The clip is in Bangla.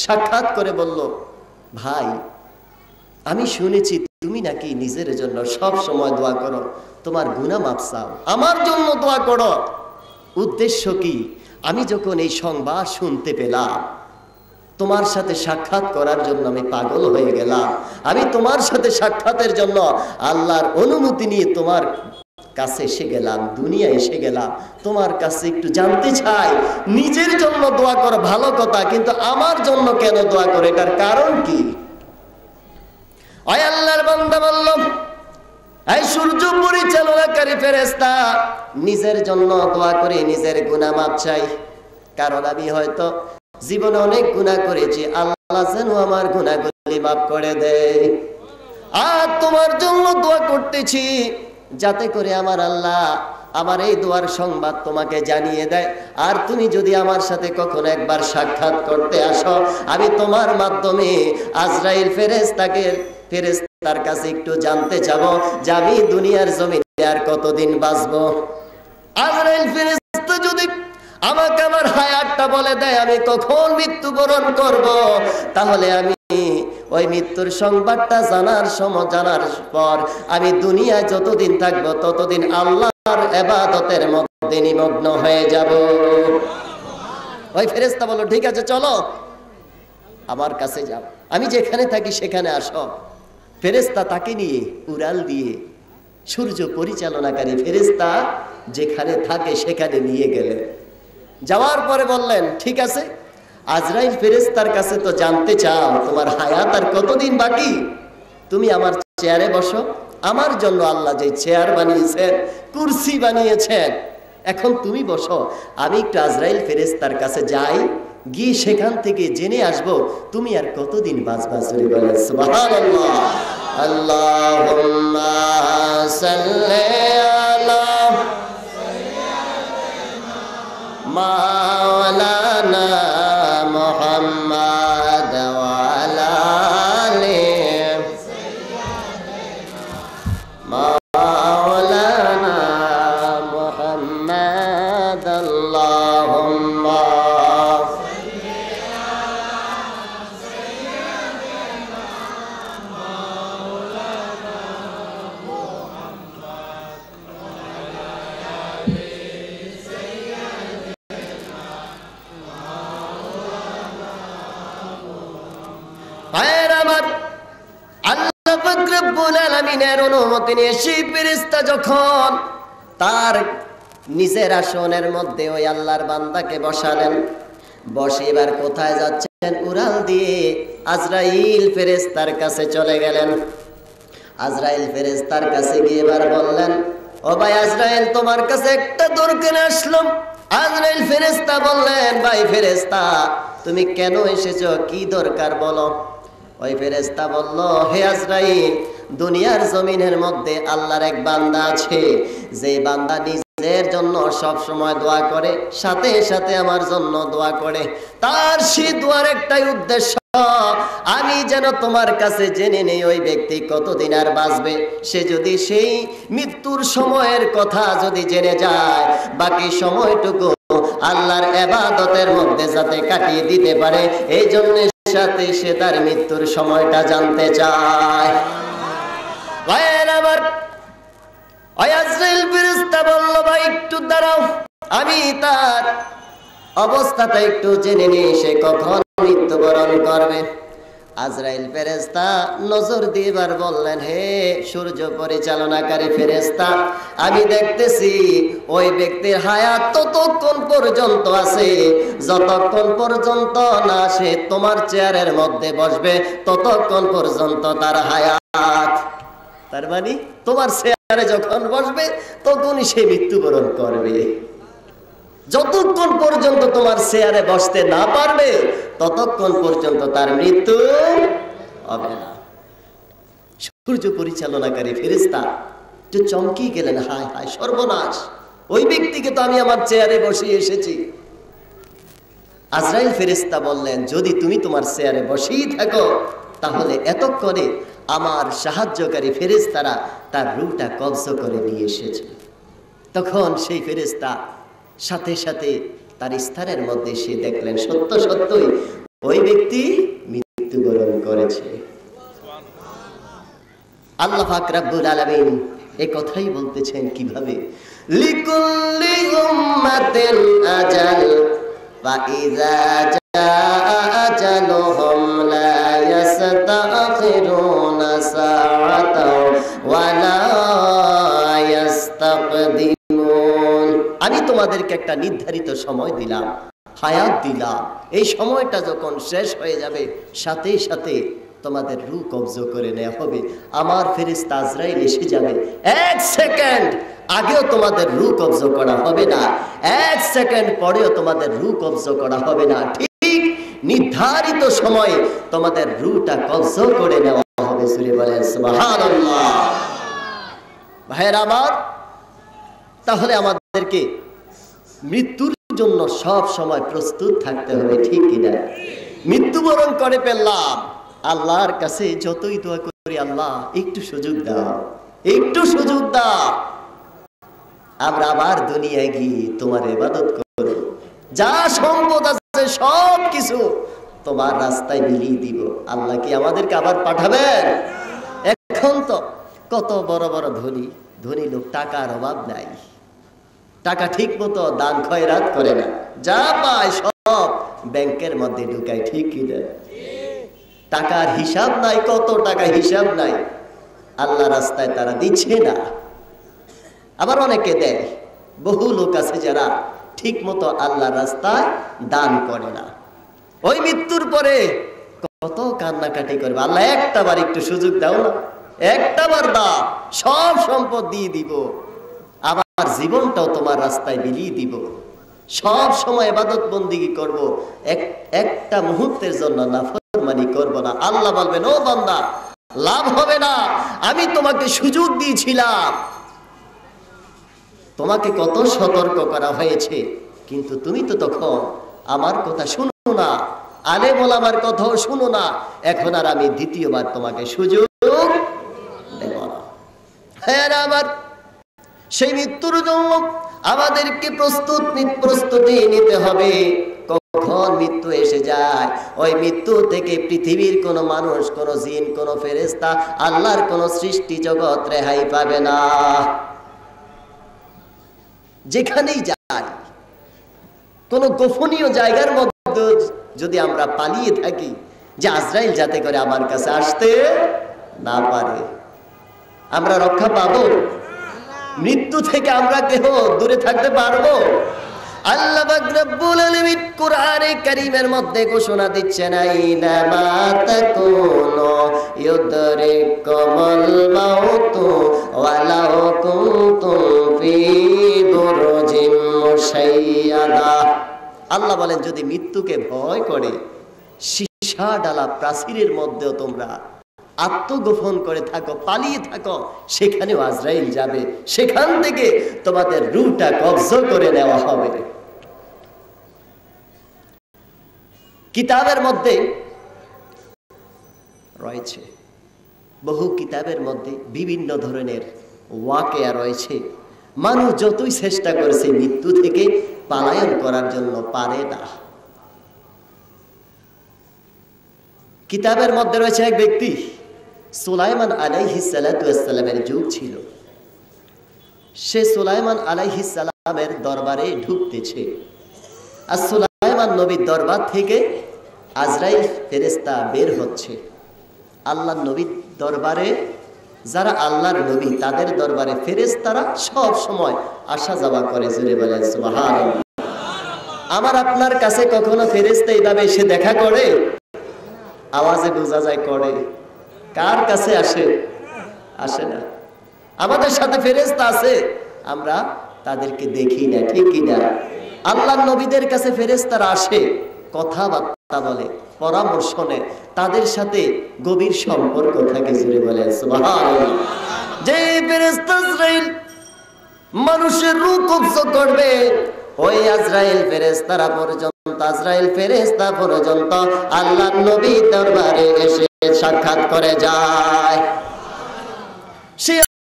সাক্ষাৎ করে বলল, ভাই আমি শুনেছি তুমি নাকি নিজের জন্য সব সময় দোয়া করো, তোমার গুনাহ মাফ চাও, আমার জন্য দোয়া করো। উদ্দেশ্য কি? আমি যখন এই সংবাদ শুনতে পেলাম, তোমার সাথে সাক্ষাৎ করার জন্য আমি পাগল হয়ে গেলাম। আমি তোমার সাথে সাক্ষাতের জন্য আল্লাহর অনুমতি নিয়ে তোমার কাছে এসে গেলাম, দুনিয়া এসে গেলাম। তোমার কাছে একটু জানতে চাই, নিজের জন্য দোয়া করো ভালো কথা, কিন্তু আমার জন্য কেন দোয়া করো, এটার কারণ কি? ওই আল্লাহর বান্দা বলল, এই সূর্য পরিচালনাকারী ফেরেশতা, নিজের জন্য দোয়া করে নিজের গুনাহ মাফ চাই। কারণ আমি হয়তো জীবনে অনেক গুনাহ করেছি, আল্লাহ যেন আমার গুনাহগুলি মাফ করে দেয়। আর তোমার জন্য দোয়া করতেছি, যাতে করে আমার আল্লাহ আমার এই দোয়ার সংবাদ তোমাকে জানিয়ে দেয়। আর তুমি যদি আমার সাথে কখনো একবার সাক্ষাৎ করতে আসো, আমি তোমার মাধ্যমে আজরাইল ফেরেশতার কাছে একটু জানতে চাবো যে আমি দুনিয়ার জমিনে আর কতদিন বাঁচবো। আজরাইল ফেরেশতা যদি আমাকে আমার হায়াতটা বলে দেয়, আমি কখন মৃত্যুবরণ করব, তাহলে আমি ওই মৃত্যুর সংবাদটা জানার পর আমি দুনিয়ায় যতদিন থাকবো ততদিন আল্লাহর ইবাদতের মধ্যে নিমগ্ন হয়ে যাব। ওই ফেরেশতা বলল, ঠিক আছে চলো আমার কাছে যাও, আমি যেখানে থাকি সেখানে আসো। ফেরেশতা তাকে নিয়ে উড়াল দিয়ে সূর্য পরিচালনাকারী ফেরেশতা যেখানে থাকে সেখানে নিয়ে গেলেন। যাওয়ার পরে বললেন, ঠিক আছে, আজরাইল ফেরেশতার কাছে তো জানতে চাও তোমার হায়াত আর কতদিন বাকি, তুমি আমার চেয়ারে বসো। আমার জন্য আল্লাহ যে চেয়ার বানিয়েছেন, কুরসি বানিয়েছেন, এখন তুমি বসো। আমি একটু আজরাইল ফেরেশতার কাছে যাই, গিয়ে সেখান থেকে জেনে আসবো তুমি আর কতদিন বাঁচবা। জোরে বলেন সুবহানাল্লাহ। আল্লাহুম্মা সাল্লি আলা মাওলানা মুহাম্মাদ ওয়া আলা আলি মাওলানা মুহাম্মাদ। আল্লাহুম্মা সাল্লি আলা সাইয়্যিদিনা মাওলানা মুহাম্মাদ ওয়া আলা আলি সাইয়্যিদিনা মাওলানা মুহাম্মাদ। আল্লাহ পাক রব্বুল আলামিনের অনুমতি নিয়ে সেই ফেরেশতা যখন তার নিজের আসনের মধ্যে ওই আল্লাহর বান্দাকে বসালেন, বসে এবার কোথায় যাচ্ছেন? উড়াল দিয়ে আজরাইল ফেরেশতার কাছে চলে গেলেন। আজরাইল ফেরেশতার কাছে গিয়ে এবার বললেন, ও ভাই আজরাইল, তোমার কাছে একটা দরকারে আসলাম। আজরাইল ফেরেশতা বললেন, ভাই ফেরেশতা, তুমি কেন এসেছো, কি দরকার বলো। ওই ফেরেশতা বলল, হে আজরাইল, দুনিয়ার জমিনের মধ্যে আল্লাহর এক বান্দা আছে, যে বান্দা নিজের জন্য সব সময় দোয়া করে, সাথে সাথে আমার জন্য দোয়া করে। তার সেই দোয়ার একটাই উদ্দেশ্য, আমি যেন তোমার কাছে জেনে নেই ওই ব্যক্তি কতদিন আর বাঁচবে। সে যদি সেই মৃত্যুর সময়ের কথা যদি জেনে যায়, বাকি সময়টুকু আল্লাহর ইবাদতের মধ্যে যাতে কাটিয়ে দিতে পারে, এই জন্য সাথে সে তার মৃত্যুর সময়টা জানতে চায়। আমার আজরাইল ফেরেশতা বলল, ভাই একটু দাঁড়াও, আমি তার অবস্থাটা একটু জেনে নিই, সে কখন মৃত্যুবরণ করবে। আজরাইল ফেরেশতা নজর দিবার বললেন, হে সূর্য পরিচালনাকারী ফেরেশতা, আমি দেখতেছি ওই ব্যক্তির হায়াত ততক্ষণ পর্যন্ত আছে যতক্ষণ পর্যন্ত না সে তোমার চেয়ারের মধ্যে বসবে, ততক্ষণ পর্যন্ত তার হায়াত। তার মানে তোমার চেয়ারে যখন বসবে তখনই সে মৃত্যুবরণ করবে। যতক্ষণ পর্যন্ত তোমার চেয়ারে বসতে না পারবে ততক্ষণ পর্যন্ত তার মৃত্যু হবে না। সূর্য পরিচালনাকারী ফেরেশতা একটু চমকে গেলেন, হায় হায় সর্বনাশ, ওই ব্যক্তিকে তো আমি আমার চেয়ারে বসিয়ে এসেছি। আজরাইল ফেরেশতা বললেন, যদি তুমি তোমার চেয়ারে বসেই থাকো তাহলে এতক্ষণে আমার সাহায্যকারী ফেরেশতারা তার রূহটা কবজ করে নিয়ে এসেছে। তখন সেই ফেরেশতা সাথে সাথে তার স্থানের মধ্যে সে দেখলেন সত্য সত্যই ওই ব্যক্তি মৃত্যুবরণ করেছে। আল্লাহ পাক রব্বুল আলামিন এই কথাই বলতেছেন কিভাবে, লিকুল্লি উম্মাতিন আজাল ফাইযা জাআ আজালুহুম লা ইস্তাখিরুনা সাআতাও ওয়া লা ইস্তাকদিমুন। আমি তোমাদেরকে একটা নির্ধারিত সময় দিলাম, হায়াত দিলাম। এই সময়টা যখন শেষ হয়ে যাবে সাথে সাথে তোমাদের রূহ কবজ করে নেওয়া হবে। আমার ফেরেশতা আজরাইল এসে যাবে, 1 সেকেন্ড আগেও তোমাদের রূহ কবজ করা হবে না, 1 সেকেন্ড পরেও তোমাদের রূহ কবজ করা হবে না। ঠিক নির্ধারিত সময়ে তোমাদের রূহটা কবজ করে নেওয়া হবে। সূরা বলেন সুবহানাল্লাহ। ভাইরা আমার, তাহলে আমাদেরকে মৃত্যুর জন্য সব সময় প্রস্তুত থাকতে হবে, ঠিক কিনা? মৃত্যুবরণ করে ফেললাম, আল্লাহর কাছে যতই দোয়া করি, আল্লাহ একটু সুযোগ দাও, একটু সুযোগ দাও, আমরা আবার দুনিয়ায় গিয়ে তোমার ইবাদত করব, যা সম্পদ আছে সব কিছু তোমার রাস্তায় বিলিয়ে দিব। আল্লাহ কি আমাদেরকে আবার পাঠাবেন? এখন তো কত বড় বড় ধনী ধনী লোক, টাকার অভাব নাই, টাকা ঠিক মতো দান খয়রাত করে না, যা পায় সব ব্যাংকের মধ্যে ঢুকায়, ঠিক কিনা? টাকার হিসাব নাই, কত টাকা হিসাব নাই, আল্লাহ রাস্তায় তারা দিচ্ছে না। আবার অনেকে দেয়, বহু লোক আছে যারা ঠিক মতো আল্লাহ রাস্তায় দান করে না। ওই মৃত্যুর পরে কত কান্নাকাটি করবে, আল্লাহ একটা বার একটু সুযোগ দাও না, একটা বার দাও, সব সম্পদ দিয়ে দিব, আবার জীবনটাও তোমার রাস্তায় বিলিয়ে দিব, সব সময় ইবাদত বন্দেগী করব, একটা মুহূর্তের জন্য নাফরমানি করব না। আল্লাহ বলবেন, ও বান্দা, লাভ হবে না, আমি তোমাকে সুযোগ দিয়েছিলাম, তোমাকে কত সতর্ক করা হয়েছে, কিন্তু তুমি তো তখন আমার কথা শুনো না, আলেম ওলামার কথাও শুনো না, এখন আর আমি দ্বিতীয়বার তোমাকে সুযোগ দেব না। হ্যাঁ আমার, সেই মৃত্যুর জন্য আমাদেরকে প্রস্তুতি নিতে হবে। কখন মৃত্যু এসে যায়, ওই মৃত্যু থেকে পৃথিবীর কোন মানুষ, কোন জিন, কোন ফেরেশতা, আল্লাহর কোন সৃষ্টি জগৎ রেহাই পাবে না। যেখানেই যাই, কোন গোপনীয় জায়গার মধ্যে যদি আমরা পালিয়ে থাকি, যে আজরাইল যাতে করে আমার কাছে আসতে না পারে, আমরা রক্ষা পাবো? মৃত্যু থেকে আমরা কেহ দূরে থাকতে পারবো? আল্লাহ পাক রব্বুল আলামিন কোরআনে কারীমের মধ্যে ঘোষণা দিচ্ছেন, আইনা মা তাকুনু ইউদরিকুমুল মাউতু ওয়ালাউ কুনতুম ফি বুরুজিম মুশাইয়াদা। আল্লাহ বলেন, যদি মৃত্যুকে ভয় করে সীসা ডালা প্রাচীরের মধ্যেও তোমরা আত্মগোপন করে থাকো, পালিয়ে থাকো, সেখানেও আজরাইল যাবে, সেখান থেকে তোমাদের রূহটা কবজ করে নেওয়া হবে। কিতাবের মধ্যে রয়েছে, বহু কিতাবের মধ্যে বিভিন্ন ধরনের ওয়াকিয়া রয়েছে। মানুষ যতই চেষ্টা করেছে মৃত্যু থেকে পলায়ন করার জন্য পারে না। কিতাবের মধ্যে রয়েছে এক ব্যক্তি, সুলাইমান আলাইহিস সালাতু ওয়াস সালামের যুগ ছিল, সে সুলাইমান আলাইহিস সালামের দরবারে ঢুকতেছে, আর সুলাইমান নবীর দরবার থেকে আজরাইল ফেরেশতা বের হচ্ছে। আল্লাহর নবীর দরবারে, যারা আল্লাহর নবী, তাদের দরবারে ফেরেশতারা সব সময় আসা যাওয়া করে। জোরে বলেন সুবহানাল্লাহ। আমার আপনার কাছে কখনো ফেরেশতা এইভাবে এসে দেখা করে? আওয়াজে বোঝা যায় করে। কার কাছে আসে? আসে না। আমাদের সাথে ফেরেশতা আছে, আমরা তাদেরকে দেখি না, ঠিক কিনা? আল্লাহর নবীদের কাছে ফেরেশতারা আসে, কথাবার্তা বলে, পরামর্শ নেয়, তাদের সাথে গভীর সম্পর্ক থাকে। জোরে বলেন সুবহানাল্লাহ। যে ফেরেশতা আজরাইল মানুষের রূহ কবজ করবে, ওই আজরাইল ফেরেশতারা পর্যন্ত, আজরাইল ফেরেশতা পর্যন্ত আল্লাহর নবী দরবারে এসে সাক্ষাৎ করে যায়। সে